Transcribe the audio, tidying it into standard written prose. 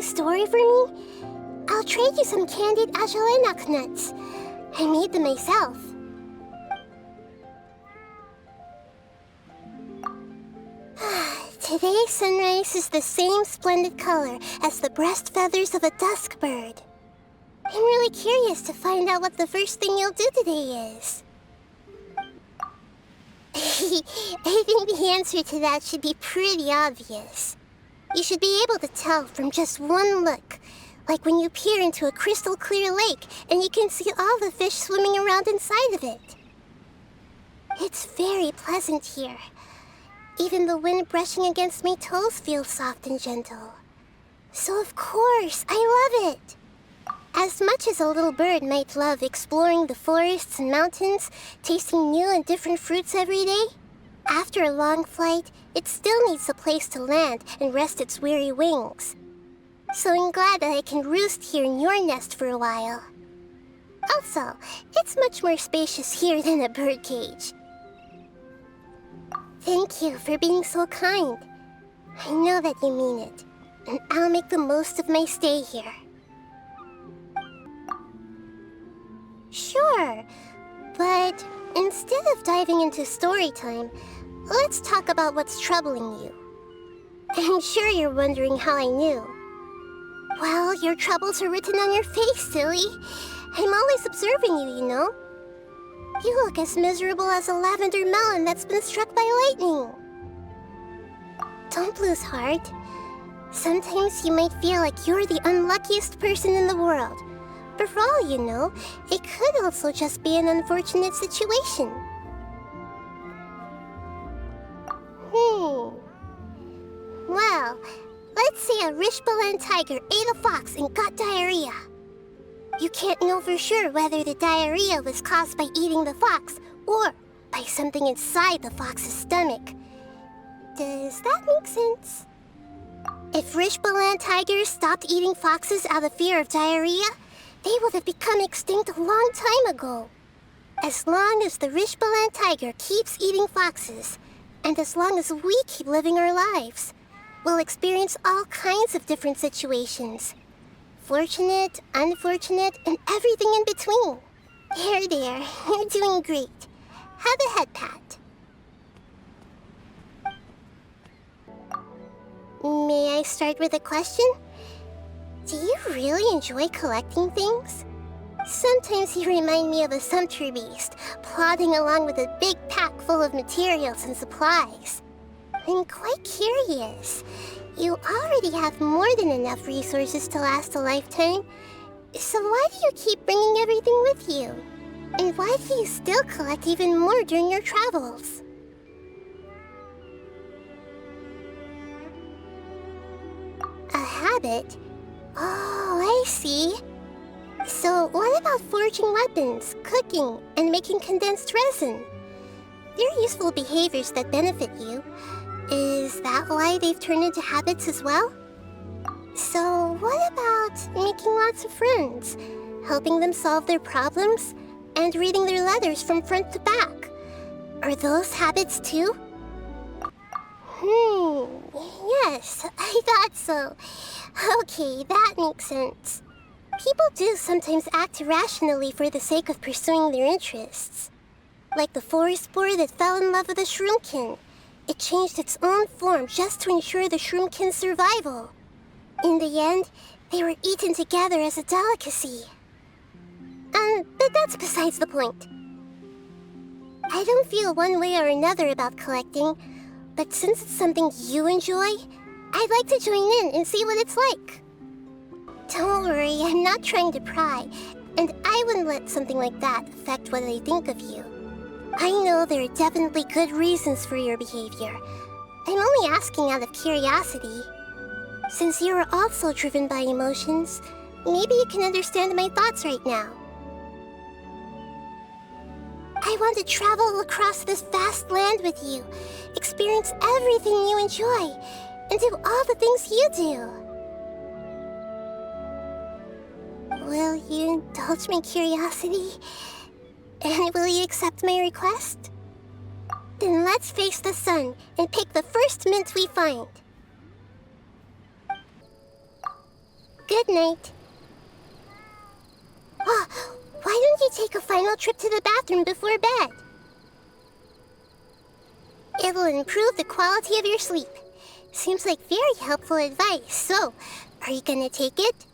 new story for me? I'll trade you some candied ajolenak nuts. I made them myself. Today's sunrise is the same splendid color as the breast feathers of a dusk bird. I'm really curious to find out what the first thing you'll do today is. I think the answer to that should be pretty obvious. You should be able to tell from just one look, like when you peer into a crystal clear lake and you can see all the fish swimming around inside of it. It's very pleasant here. Even the wind brushing against my toes feels soft and gentle. So of course, I love it. As much as a little bird might love exploring the forests and mountains, tasting new and different fruits every day, after a long flight, it still needs a place to land and rest its weary wings. So I'm glad that I can roost here in your nest for a while. Also, it's much more spacious here than a birdcage. Thank you for being so kind. I know that you mean it, and I'll make the most of my stay here. Sure, but instead of diving into story time, let's talk about what's troubling you. I'm sure you're wondering how I knew. Well, your troubles are written on your face, silly. I'm always observing you, you know. You look as miserable as a lavender melon that's been struck by lightning. Don't lose heart. Sometimes you might feel like you're the unluckiest person in the world. But for all you know, it could also just be an unfortunate situation. Well, let's say a Rishbalan tiger ate a fox and got diarrhea. You can't know for sure whether the diarrhea was caused by eating the fox or by something inside the fox's stomach. Does that make sense? If Rishbalan tigers stopped eating foxes out of fear of diarrhea, they would have become extinct a long time ago. As long as the Rishbalan tiger keeps eating foxes, and as long as we keep living our lives, we'll experience all kinds of different situations. Fortunate, unfortunate, and everything in between. There, you're doing great. Have a head pat. May I start with a question? Do you really enjoy collecting things? Sometimes you remind me of a sumpter beast, plodding along with a big pack full of materials and supplies. I'm quite curious. You already have more than enough resources to last a lifetime. So why do you keep bringing everything with you? And why do you still collect even more during your travels? A habit? Oh, I see. So what about forging weapons, cooking, and making condensed resin? They're useful behaviors that benefit you. Is that why they've turned into habits as well? So what about making lots of friends, helping them solve their problems, and reading their letters from front to back? Are those habits too? Yes, I thought so. Okay, that makes sense. People do sometimes act irrationally for the sake of pursuing their interests. Like the forest boar that fell in love with a shroomkin. It changed its own form just to ensure the shroomkin's survival. In the end, they were eaten together as a delicacy. But that's besides the point. I don't feel one way or another about collecting, but since it's something you enjoy, I'd like to join in and see what it's like. Don't worry, I'm not trying to pry, and I wouldn't let something like that affect what I think of you. I know there are definitely good reasons for your behavior. I'm only asking out of curiosity. Since you are also driven by emotions, maybe you can understand my thoughts right now. I want to travel across this vast land with you, experience everything you enjoy, and do all the things you do. Will you indulge my curiosity? And will you accept my request? Then let's face the sun and pick the first mint we find. Good night. Oh, why don't you take a final trip to the bathroom before bed? It'll improve the quality of your sleep. Seems like very helpful advice, so are you gonna take it?